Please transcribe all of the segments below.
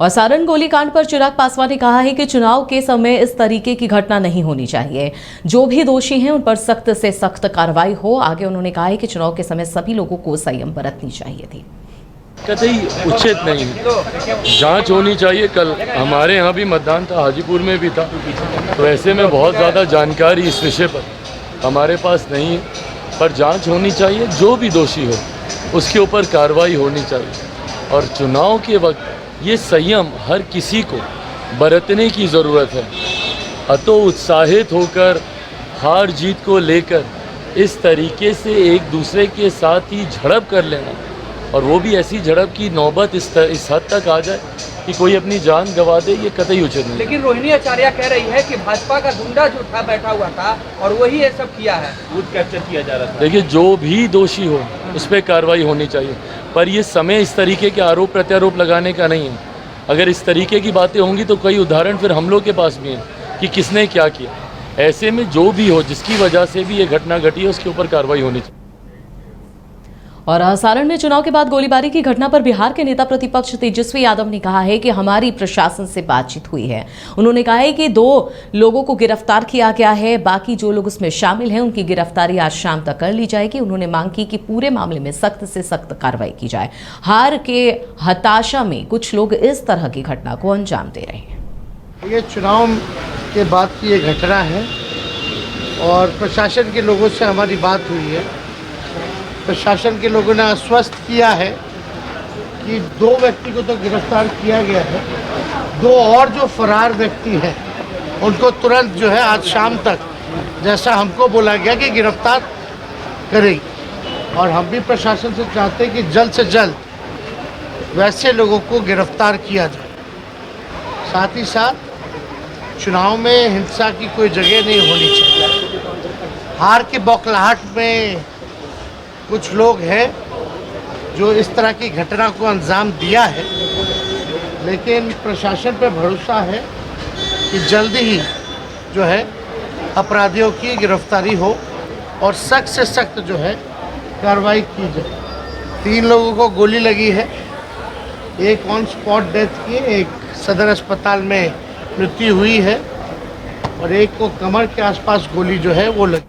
और सारण गोलीकांड पर चिराग पासवान ने कहा है कि चुनाव के समय इस तरीके की घटना नहीं होनी चाहिए। जो भी दोषी हैं उन पर सख्त से सख्त कार्रवाई हो। आगे उन्होंने कहा है कि चुनाव के समय सभी लोगों को संयम बरतनी चाहिए थी। कतई उचित नहीं है, जांच होनी चाहिए। कल हमारे यहाँ भी मतदान था, हाजीपुर में भी था, तो ऐसे में बहुत ज़्यादा जानकारी इस विषय पर हमारे पास नहीं है, पर जांच होनी चाहिए। जो भी दोषी हो उसके ऊपर कार्रवाई होनी चाहिए। और चुनाव के वक्त ये संयम हर किसी को बरतने की ज़रूरत है। अतो उत्साहित होकर हार जीत को लेकर इस तरीके से एक दूसरे के साथ ही झड़प कर लेना, और वो भी ऐसी झड़प की नौबत इस हद तक आ जाए कि कोई अपनी जान गंवा दे, ये कतई उचित नहीं। लेकिन रोहिणी आचार्य कह रही है कि भाजपा का गुंडा जो था बैठा हुआ था और वही ये सब किया है, बूथ कैप्चर किया जा रहा था। देखिए, जो भी दोषी हो उस पर कार्रवाई होनी चाहिए, पर ये समय इस तरीके के आरोप प्रत्यारोप लगाने का नहीं है। अगर इस तरीके की बातें होंगी तो कई उदाहरण फिर हम लोग के पास भी हैं कि किसने क्या किया। ऐसे में जो भी हो, जिसकी वजह से भी ये घटना घटी है, उसके ऊपर कार्रवाई होनी चाहिए। और सारण में चुनाव के बाद गोलीबारी की घटना पर बिहार के नेता प्रतिपक्ष तेजस्वी यादव ने कहा है कि हमारी प्रशासन से बातचीत हुई है। उन्होंने कहा है कि 2 लोगों को गिरफ्तार किया गया है, बाकी जो लोग उसमें शामिल हैं उनकी गिरफ्तारी आज शाम तक कर ली जाएगी। उन्होंने मांग की कि पूरे मामले में सख्त से सख्त कार्रवाई की जाए। हार के हताशा में कुछ लोग इस तरह की घटना को अंजाम दे रहे हैं। ये चुनाव के बाद की ये घटना है और प्रशासन के लोगों से हमारी बात हुई है। प्रशासन के लोगों ने आश्वस्त किया है कि 2 व्यक्ति को तो गिरफ्तार किया गया है, 2 और जो फरार व्यक्ति हैं उनको तुरंत जो है आज शाम तक, जैसा हमको बोला गया, कि गिरफ्तार करेगी। और हम भी प्रशासन से चाहते हैं कि जल्द से जल्द वैसे लोगों को गिरफ्तार किया जाए। साथ ही साथ चुनाव में हिंसा की कोई जगह नहीं होनी चाहिए। हार के बौखलाहट में कुछ लोग हैं जो इस तरह की घटना को अंजाम दिया है, लेकिन प्रशासन पर भरोसा है कि जल्दी ही जो है अपराधियों की गिरफ्तारी हो और सख्त से सख्त जो है कार्रवाई की जाए। 3 लोगों को गोली लगी है, एक ऑन स्पॉट डेथ की, एक सदर अस्पताल में मृत्यु हुई है और एक को कमर के आसपास गोली जो है वो लगी।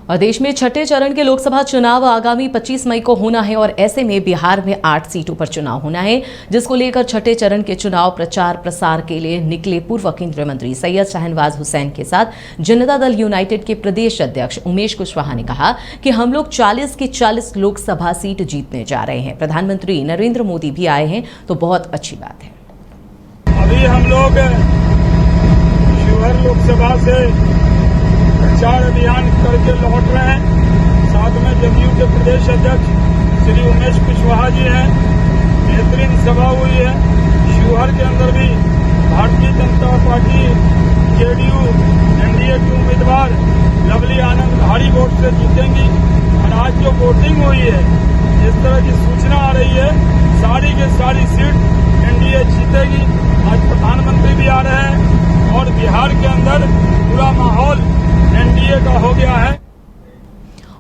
और देश में छठे चरण के लोकसभा चुनाव आगामी 25 मई को होना है और ऐसे में बिहार में 8 सीटों पर चुनाव होना है, जिसको लेकर छठे चरण के चुनाव प्रचार प्रसार के लिए निकले पूर्व केंद्रीय मंत्री सैयद शाहनवाज हुसैन के साथ जनता दल यूनाइटेड के प्रदेश अध्यक्ष उमेश कुशवाहा ने कहा कि हम लोग 40 की 40 लोकसभा सीट जीतने जा रहे हैं। प्रधानमंत्री नरेंद्र मोदी भी आए हैं तो बहुत अच्छी बात है। अभी हम लोग शिवहर लोकसभा से प्रचार अभियान करके लौट रहे हैं। साथ में जदयू के प्रदेश अध्यक्ष श्री उमेश कुशवाहा जी हैं। बेहतरीन सभा हुई है। शिवहर के अंदर भी Bharatiya Janata party JDU NDA की उम्मीदवार लवली आनंद भारी वोट से जीतेंगी। और आज जो वोटिंग हुई है, इस तरह की सूचना आ रही है, सारी के सारी सीट एनडीए जीतेगी। आज प्रधानमंत्री भी आ रहे हैं और बिहार के अंदर पूरा माहौल एनडीए का हो गया है।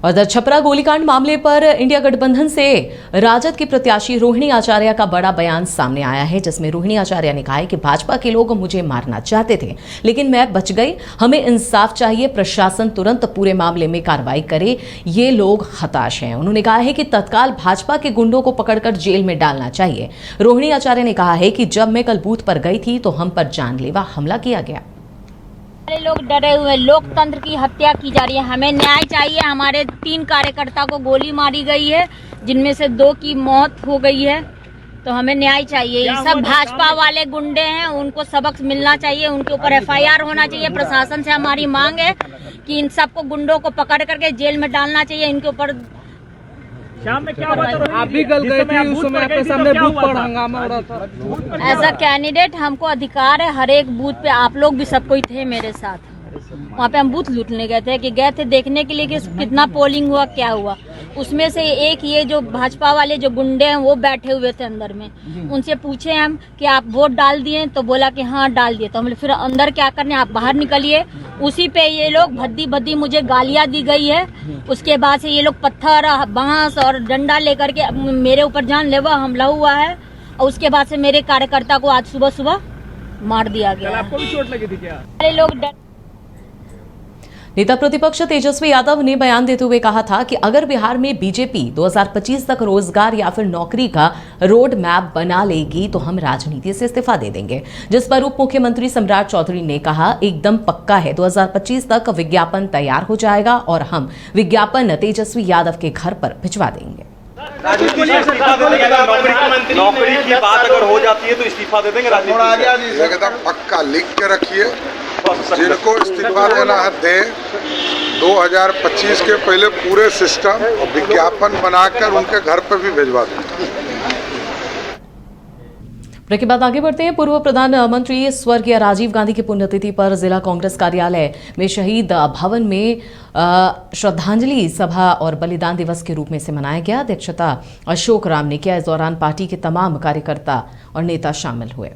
और छपरा गोलीकांड मामले पर इंडिया गठबंधन से राजद की प्रत्याशी रोहिणी आचार्य का बड़ा बयान सामने आया है, जिसमें रोहिणी आचार्य ने कहा है कि भाजपा के लोग मुझे मारना चाहते थे लेकिन मैं बच गई। हमें इंसाफ चाहिए, प्रशासन तुरंत पूरे मामले में कार्रवाई करे, ये लोग हताश हैं। उन्होंने कहा है कि तत्काल भाजपा के गुंडों को पकड़कर जेल में डालना चाहिए। रोहिणी आचार्य ने कहा है कि जब मैं कल बूथ पर गई थी तो हम पर जानलेवा हमला किया गया। लोग डरे हुए, लोकतंत्र की हत्या की जा रही है। हमें न्याय चाहिए। हमारे 3 कार्यकर्ता को गोली मारी गई है, जिनमें से 2 की मौत हो गई है, तो हमें न्याय चाहिए। ये सब भाजपा वाले गुंडे हैं, उनको सबक मिलना चाहिए, उनके ऊपर FIR होना चाहिए। प्रशासन से हमारी मांग है कि इन सबको गुंडों को पकड़ करके जेल में डालना चाहिए। इनके ऊपर शाम में क्या हुआ था? आप भी कल गए थे, उस समय आपके सामने बूथ पर हंगामा हो रहा था। एज अ कैंडिडेट हमको अधिकार है, हर एक बूथ पे आप लोग भी सब कोई थे मेरे साथ। वहाँ पे हम बूथ लूटने गए थे देखने के लिए कि कितना पोलिंग हुआ, क्या हुआ। उसमें से एक ये जो भाजपा वाले जो गुंडे हैं वो बैठे हुए थे अंदर में। उनसे पूछे हम कि आप वोट डाल दिए, तो बोला कि हाँ डाल दिए। तो हम फिर अंदर क्या करने, आप बाहर निकलिए। उसी पे ये लोग भद्दी भद्दी मुझे गालियां दी गई है। उसके बाद से ये लोग पत्थर, बांस और डंडा लेकर के मेरे ऊपर जानलेवा हमला हुआ है। और उसके बाद से मेरे कार्यकर्ता को आज सुबह सुबह मार दिया गया। आपको भी चोट लगी थी क्या? सारे लोग डर। नेता प्रतिपक्ष तेजस्वी यादव ने बयान देते हुए कहा था कि अगर बिहार में बीजेपी 2025 तक रोजगार या फिर नौकरी का रोड मैप बना लेगी तो हम राजनीति से इस्तीफा दे देंगे, जिस पर उप मुख्यमंत्री सम्राट चौधरी ने कहा एकदम पक्का है, 2025 तक विज्ञापन तैयार हो जाएगा और हम विज्ञापन तेजस्वी यादव के घर पर भिजवा देंगे। नौकरी की बात अगर हो जाती है तो इस्तीफा दे देंगे राजनीति। एकदम पक्का लिख के रखिए, जिनको इस्तीफा देना है दें। 2025 के पहले पूरे सिस्टम और विज्ञापन बनाकर उनके घर पर भी भिजवा दें। ब्रेक के बाद आगे बढ़ते हैं। पूर्व प्रधानमंत्री स्वर्गीय राजीव गांधी की पुण्यतिथि पर जिला कांग्रेस कार्यालय में शहीद भवन में श्रद्धांजलि सभा और बलिदान दिवस के रूप में से मनाया गया। अध्यक्षता अशोक राम ने किया। इस दौरान पार्टी के तमाम कार्यकर्ता और नेता शामिल हुए।